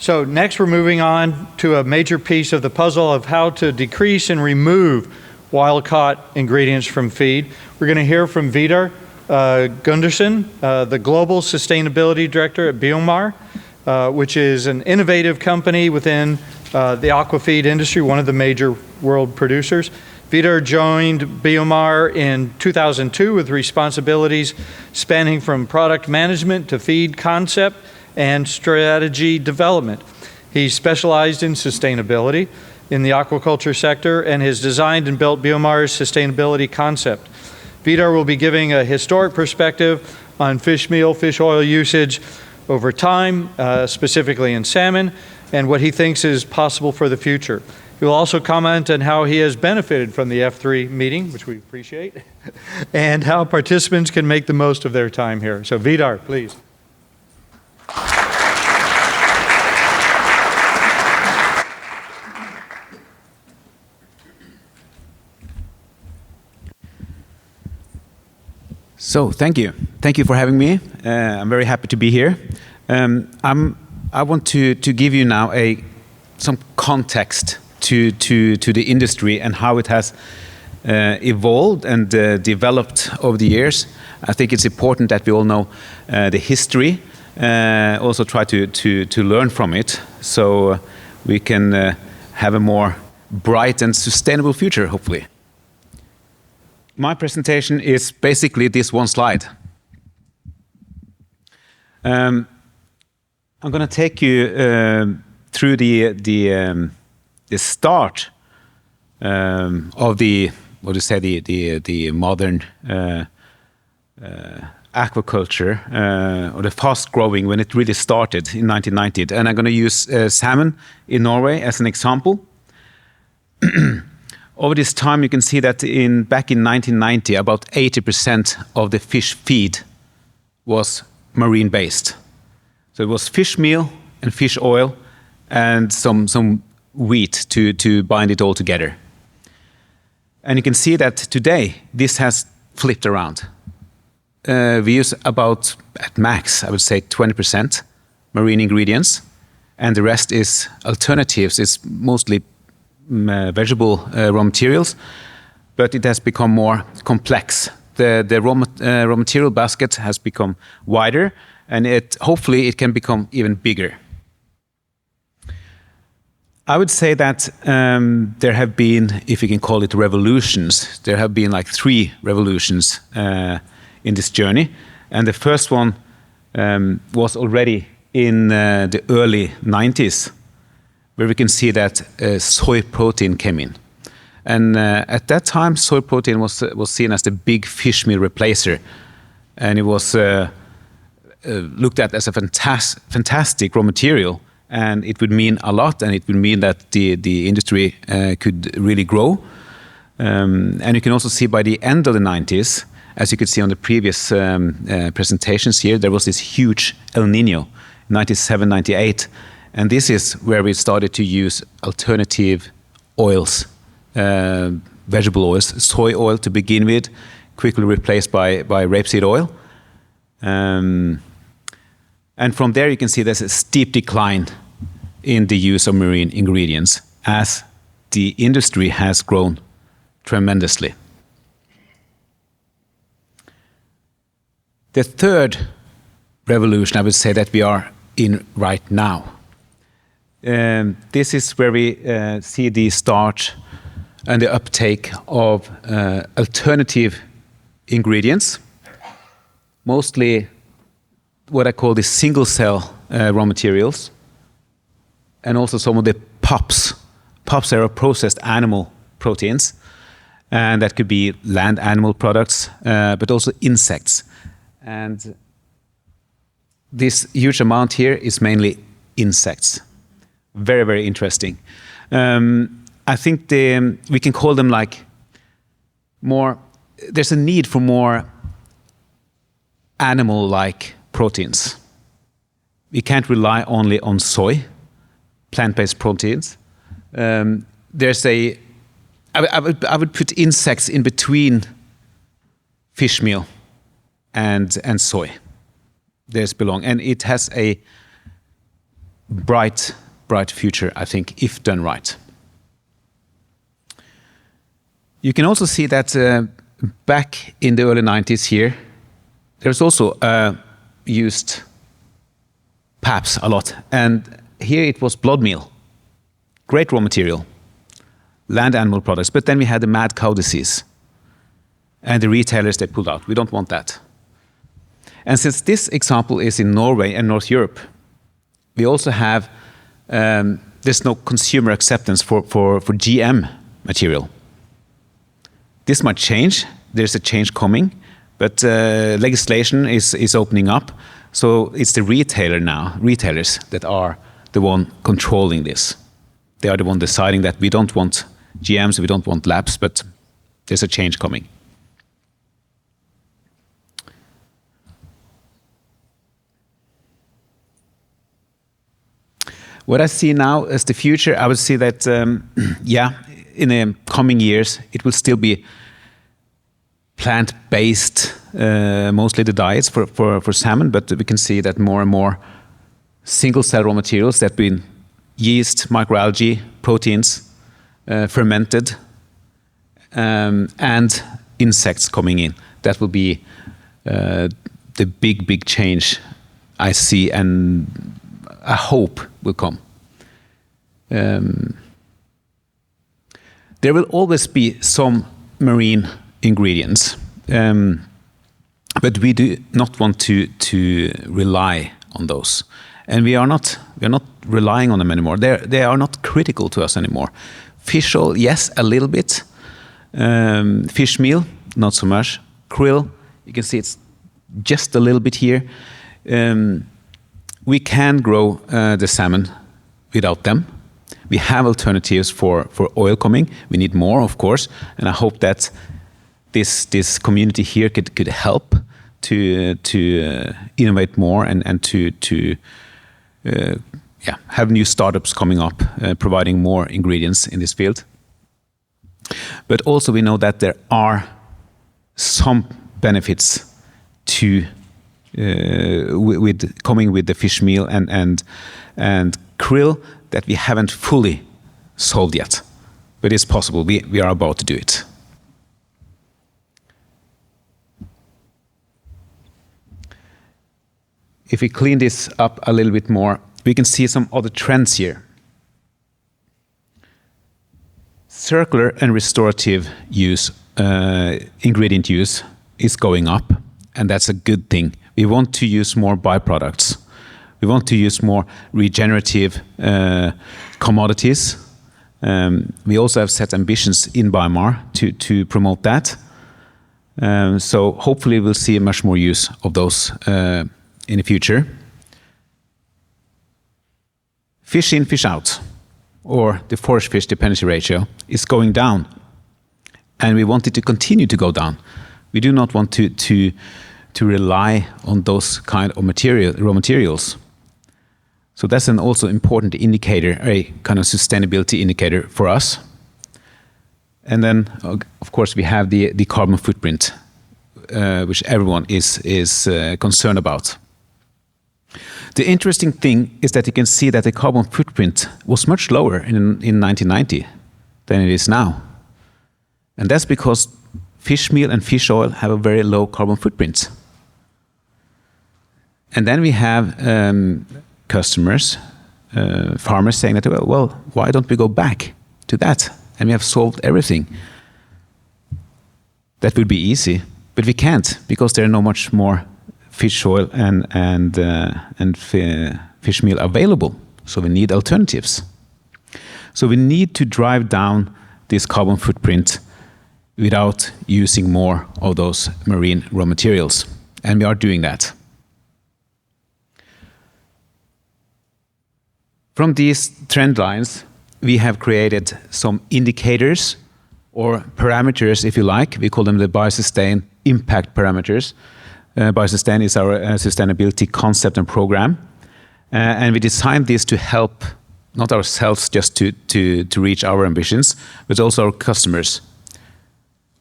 So next we're moving on to a major piece of the puzzle of how to decrease and remove wild-caught ingredients from feed. We're going to hear from Vidar Gundersen, the Global Sustainability Director at BioMar, which is an innovative company within the aquafeed industry, one of the major world producers. Vidar joined BioMar in 2002 with responsibilities spanning from product management to feed concept and strategy development. He specialized in sustainability in the aquaculture sector and has designed and built BioMar's sustainability concept. Vidar will be giving a historic perspective on fish meal, fish oil usage over time, specifically in salmon, and what he thinks is possible for the future. He will also comment on how he has benefited from the F3 meeting, which we appreciate, and how participants can make the most of their time here. So Vidar, please. So thank you. Thank you for having me. I'm very happy to be here. I want to give you now some context to the industry and how it has evolved and developed over the years. I think it's important that we all know the history, also try to learn from it, so we can have a more bright and sustainable future, hopefully. My presentation is basically this one slide. I'm going to take you through the start of the modern aquaculture, or the fast growing when it really started in 1990. And I'm going to use salmon in Norway as an example. Over this time, you can see that back in 1990, about 80% of the fish feed was marine-based. So it was fish meal and fish oil and some wheat to bind it all together. And you can see that today, this has flipped around. We use about, at max, I would say 20% marine ingredients, and the rest is alternatives. It's mostly vegetable raw materials, but it has become more complex. The raw material basket has become wider, and hopefully it can become even bigger. I would say that there have been, if you can call it revolutions, there have been like 3 revolutions in this journey. And the first one was already in the early 90s, where we can see that soy protein came in. And at that time, soy protein was seen as the big fish meal replacer. And it was looked at as a fantastic raw material. And it would mean a lot, and it would mean that the industry could really grow. And you can also see by the end of the 90s, as you could see on the previous presentations here, there was this huge El Nino, 97, 98. And this is where we started to use alternative oils, vegetable oils, soy oil to begin with, quickly replaced by rapeseed oil. And from there you can see there's a steep decline in the use of marine ingredients as the industry has grown tremendously. The third revolution, I would say, that we are in right now. This is where we see the start and the uptake of alternative ingredients, mostly what I call the single cell raw materials, and also some of the POPs. POPs are processed animal proteins, and that could be land animal products, but also insects. And this huge amount here is mainly insects. Very, very interesting. I think we can call them like more, there's a need for more animal-like proteins. We can't rely only on soy, plant-based proteins. I would put insects in between fish meal and soy. There's belong, and it has bright future, I think, if done right. You can also see that back in the early 90s here, there's also used paps a lot. And here it was blood meal, great raw material, land animal products. But then we had the mad cow disease. And the retailers, they pulled out. We don't want that. And since this example is in Norway and North Europe, we also have, there's no consumer acceptance for GM material. This might change. There's a change coming, but legislation is opening up. So it's the retailers that are the one controlling this. They are the one deciding that we don't want GMs, we don't want labs, but there's a change coming. What I see now as the future, I would see that, in the coming years, it will still be plant-based, mostly the diets for salmon, but we can see that more and more single-cell raw materials that been yeast, microalgae, proteins, fermented, and insects coming in. That will be the big change I see and I hope will come. There will always be some marine ingredients, but we do not want to rely on those, and we are not relying on them anymore. They are not critical to us anymore. Fish oil, yes, a little bit. Fish meal, not so much. Krill, you can see it's just a little bit here. We can grow the salmon without them. We have alternatives for oil coming. We need more, of course, and I hope that this community here could help to innovate more and to have new startups coming up, providing more ingredients in this field. But also we know that there are some benefits to with coming with the fish meal and krill that we haven't fully solved yet, but it's possible. We are about to do it. If we clean this up a little bit more, we can see some other trends here. Circular and restorative use, ingredient use is going up, and that's a good thing. We want to use more byproducts. We want to use more regenerative commodities. We also have set ambitions in BioMar to promote that. So hopefully we'll see much more use of those in the future. Fish in, fish out, or the forage fish dependency ratio is going down, and we want it to continue to go down. We do not want to rely on those kind of raw materials. So that's an also important indicator, a kind of sustainability indicator for us. And then, of course, we have the carbon footprint, which everyone is concerned about. The interesting thing is that you can see that the carbon footprint was much lower in 1990 than it is now. And that's because fish meal and fish oil have a very low carbon footprint. And then we have customers, farmers saying that, well, why don't we go back to that? And we have solved everything. That would be easy, but we can't because there are no much more fish oil and fish meal available. So we need alternatives. So we need to drive down this carbon footprint without using more of those marine raw materials. And we are doing that. From these trend lines, we have created some indicators or parameters, if you like. We call them the BioSustain impact parameters. BioSustain is our sustainability concept and program. And we designed this to help, not ourselves just to reach our ambitions, but also our customers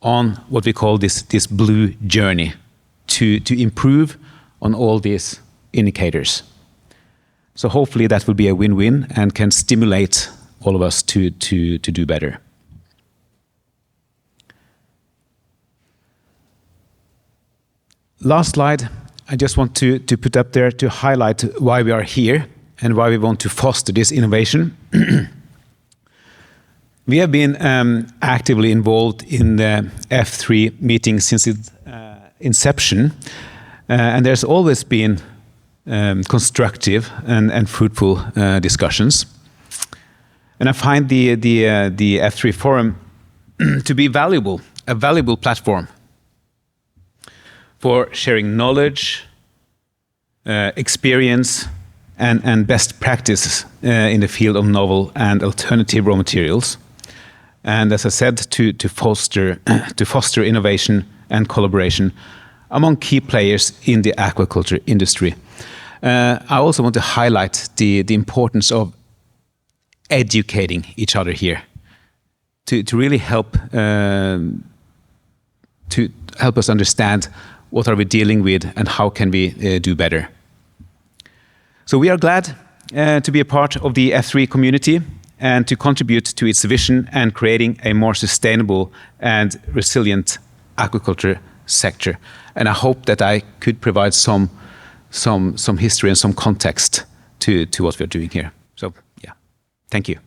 on what we call this blue journey to improve on all these indicators. So hopefully that will be a win-win and can stimulate all of us to do better. Last slide, I just want to put up there to highlight why we are here and why we want to foster this innovation. We have been actively involved in the F3 meeting since its inception, and there's always been constructive and fruitful discussions. And I find the F3 forum to be valuable, a valuable platform for sharing knowledge, experience, and best practices in the field of novel and alternative raw materials. And as I said, to foster innovation and collaboration among key players in the aquaculture industry. I also want to highlight the importance of educating each other here, to really help us understand what are we dealing with and how can we do better. So we are glad to be a part of the F3 community and to contribute to its vision and creating a more sustainable and resilient aquaculture sector. And I hope that I could provide some history and some context to what we're doing here. So yeah, thank you.